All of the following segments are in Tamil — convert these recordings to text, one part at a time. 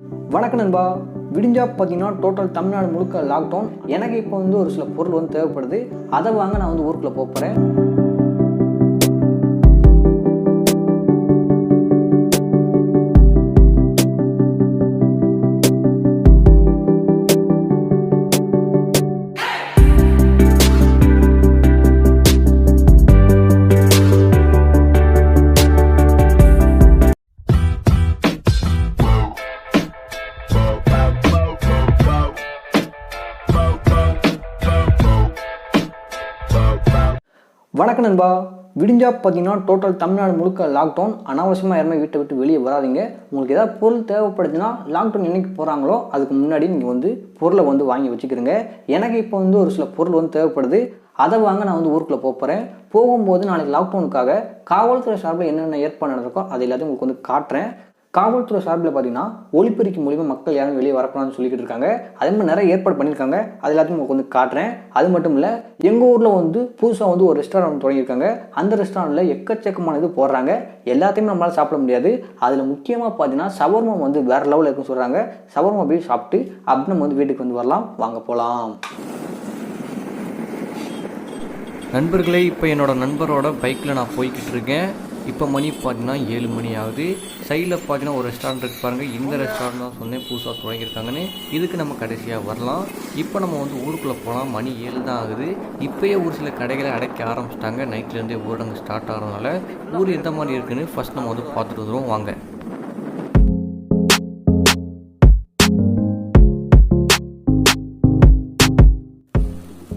வணக்கம் நண்பா. விடிஞ்சா பார்த்தீங்கன்னா டோட்டல் தமிழ்நாடு முழுக்க லாக்டவுன். எனக்கு இப்போ ஒரு சில பொருள் தேவைப்படுது. அதை வாங்க நான் ஊருக்குள்ளே போகிறேன். வணக்கம் நண்பா. விடிஞ்சா பார்த்தீங்கன்னா டோட்டல் தமிழ்நாடு முழுக்க லாக்டவுன். அனாவசியமாக யாருமே வீட்டை விட்டு வெளியே வராதிங்க. உங்களுக்கு ஏதாவது பொருள் தேவைப்படுதுன்னா லாக்டவுன் என்னைக்கு போகிறாங்களோ அதுக்கு முன்னாடி நீங்கள் பொருளை வாங்கி வச்சுக்கிறீங்க. எனக்கு இப்போ ஒரு சில பொருள் தேவைப்படுது. அதை வாங்க நான் ஊருக்குள்ளே போகிறேன். போகும்போது நாளைக்கு லாக்டவுனுக்காக காவல்துறை சார்பில் என்னென்ன ஏற்பாடு நடந்திருக்கோ அது எல்லாத்தையும் உங்களுக்கு காட்டுறேன். காவல்துறை சார்பில் பார்த்தீங்கன்னா ஒலிபெருக்கி மூலிமா மக்கள் யாரும் வெளியே வரக்கூடாதுன்னு சொல்லிக்கிட்டு இருக்காங்க. அதே மாதிரி நிறைய ஏற்பாடு பண்ணியிருக்காங்க. அது எல்லாத்தையும் உங்களுக்கு காட்டுறேன். அது மட்டும் இல்லை, எங்கள் ஊரில் புதுசாக ஒரு ரெஸ்டாரண்ட் தொடங்கியிருக்காங்க. அந்த ரெஸ்டாரண்ட்டில் எக்கச்சக்கமான இது போடுறாங்க. எல்லாத்தையுமே நம்மளால் சாப்பிட முடியாது. அதில் முக்கியமாக பார்த்தீங்கன்னா சவர்மா வேறு லெவலில் இருக்குன்னு சொல்கிறாங்க. சவர்மா போய் சாப்பிட்டு அப்படி நம்ம வீட்டுக்கு வரலாம். வாங்க போகலாம். நண்பர்களே, இப்போ என்னோட நண்பரோட பைக்கில் நான் போய்கிட்டு இருக்கேன். இப்போ மணி பார்த்தீங்கன்னா 7 மணி ஆகுது. சைடில் பார்த்தீங்கன்னா ஒரு ரெஸ்டாரண்ட் இருக்குது பாருங்கள். இந்த ரெஸ்டாரண்ட் தான் சொன்னேன் புதுசாக தொடங்கியிருக்காங்கன்னு. இதுக்கு நம்ம கடைசியாக வரலாம். இப்போ நம்ம ஊருக்குள்ளே போகலாம். மணி 7 தான் ஆகுது. இப்போயே ஒரு சில கடைகளை அடைக்க ஆரம்பிச்சிட்டாங்க. நைட்லேருந்தே ஊரடங்கு ஸ்டார்ட் ஆகிறதுனால ஊர் எந்த மாதிரி இருக்குன்னு ஃபஸ்ட் நம்ம பார்த்துட்டு வந்துடுவோம். வாங்க.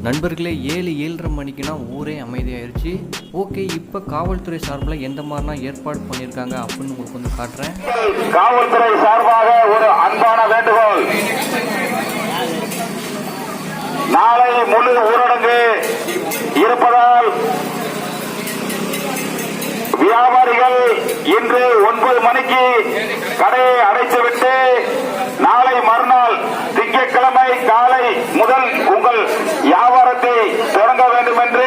நண்பர்களே, 7-7:30 மணிக்குனா ஊரே அமைதியாயிருச்சு. ஓகே, இப்போ காவல்துறை சார்பில் எந்த மாதிரினா ஏற்பாடு பண்ணியிருக்காங்க அப்படின்னு உங்களுக்கு காட்டுறேன். காவல்துறை சார்பாக ஒரு அன்பான வேண்டுகோள். நாளை முழு ஊரடங்கு இருப்பதால் வியாபாரிகள் இன்று 9 மணிக்கு கடையை அடைத்துவிட்டு நாளை மறுநாள் திங்கட்கிழமை காலை முதல் உங்கள் வியாபாரத்தை தொடங்க வேண்டும் என்று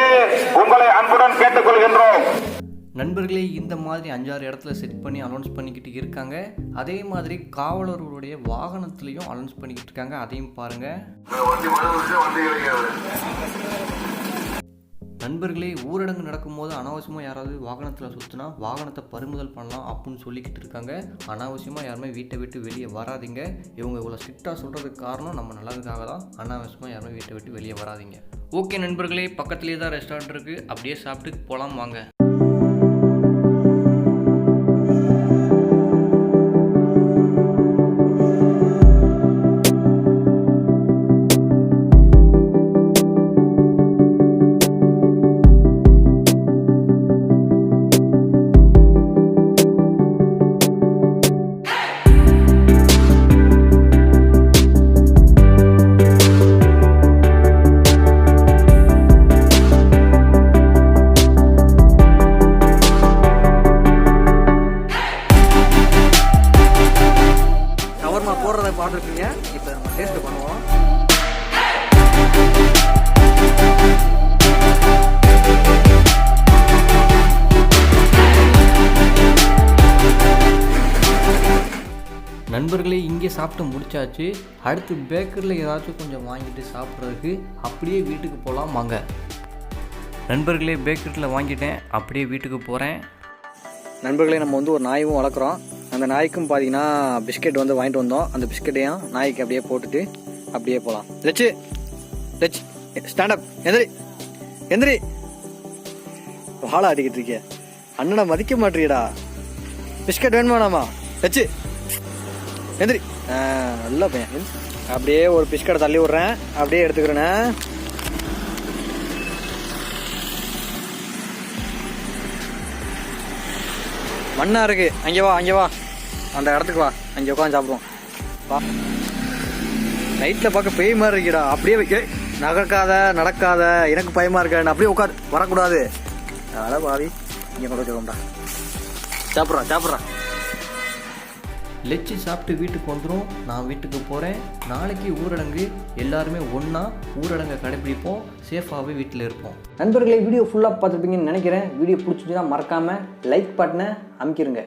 உங்களை அன்புடன் கேட்டுக்கொள்கின்றோம். நண்பர்களே, இந்த மாதிரி 5-6 இடத்துல செட் பண்ணி அனௌன்ஸ் பண்ணிக்கிட்டு இருக்காங்க. அதே மாதிரி காவலர்களுடைய வாகனத்திலையும் அனௌன்ஸ் பண்ணிக்கிட்டு இருக்காங்க. அதையும் பாருங்க. நண்பர்களே, ஊரடங்கு நடக்கும்போது அனாவசியமாக யாராவது வாகனத்தில் சுற்றினா வாகனத்தை பறிமுதல் பண்ணலாம் அப்படின்னு சொல்லிக்கிட்டு இருக்காங்க. அனாவசியமாக யாருமே வீட்டை விட்டு வெளியே வராதிங்க. இவங்க இவ்வளோ ஸ்ட்ரிக்டாக சொல்கிறதுக்கு காரணம் நம்ம நல்லதுக்காக தான். அனாவசியமாக யாருமே வீட்டை விட்டு வெளியே வராதிங்க. ஓகே நண்பர்களே, பக்கத்துலேயே தான் ரெஸ்டாரண்ட் இருக்குது. அப்படியே சாப்பிட்டு போகலாம் வாங்க. போடுறதை பார்த்துருக்கீங்க. இப்போ நம்ம டேஸ்ட் பண்ணுவோம். நண்பர்களே, இங்கே சாப்பிட்டு முடிச்சாச்சு. அடுத்து பேக்கரியில் ஏதாச்சும் கொஞ்சம் வாங்கிட்டு சாப்பிட்றதுக்கு அப்படியே வீட்டுக்கு போகலாம் வாங்க. நண்பர்களே, பேக்கரியில் வாங்கிட்டேன். அப்படியே வீட்டுக்கு போகிறேன். நண்பர்களே, நம்ம ஒரு நாயும் வளர்க்குறோம். அந்த நாய்க்கும் பார்த்தீங்கன்னா பிஸ்கெட் வாங்கிட்டு வந்தோம். அந்த பிஸ்கெட்டையும் நாய்க்கு அப்படியே போட்டுட்டு அப்படியே போகலாம். லட்சு ஸ்டாண்டப், எந்திரி வாழை ஆட்டிக்கிட்டு இருக்கிய. அண்ணனை மதிக்க மாட்டீடா. பிஸ்கெட் வேணுமாடாமா? லட்சு எந்திரி. நல்ல பையன். அப்படியே ஒரு பிஸ்கெட்டை தள்ளி விட்றேன். அப்படியே எடுத்துக்கிறேண்ணே. மண்ணா இருக்கு. அங்கே வா அந்த இடத்துக்கு வா. அங்கே உட்காந்து சாப்பிடுவோம் வா. நைட்டில் பார்க்க பேய் மாதிரி இருக்கிடா. அப்படியே நடக்காத எனக்கு பயமா இருக்கேன். அப்படியே உட்காரு, வரக்கூடாது. அதெல்லாம் பாவி இங்கே கொண்டு வச்சுக்கோம்டா. சாப்பிட்றா. லெச்சு சாப்பிட்டு வீட்டுக்கு வந்துடும். நான் வீட்டுக்கு போகிறேன். நாளைக்கு ஊரடங்கு. எல்லாருமே ஒன்றா ஊரடங்கை கடைபிடிப்போம். சேஃபாகவே வீட்டில் இருப்போம். நண்பர்களே, வீடியோ ஃபுல்லாக பார்த்துருப்பீங்கன்னு நினைக்கிறேன். வீடியோ பிடிச்சிட்டுனா மறக்காமல் லைக் பட்டனை அமுக்கிடுங்க.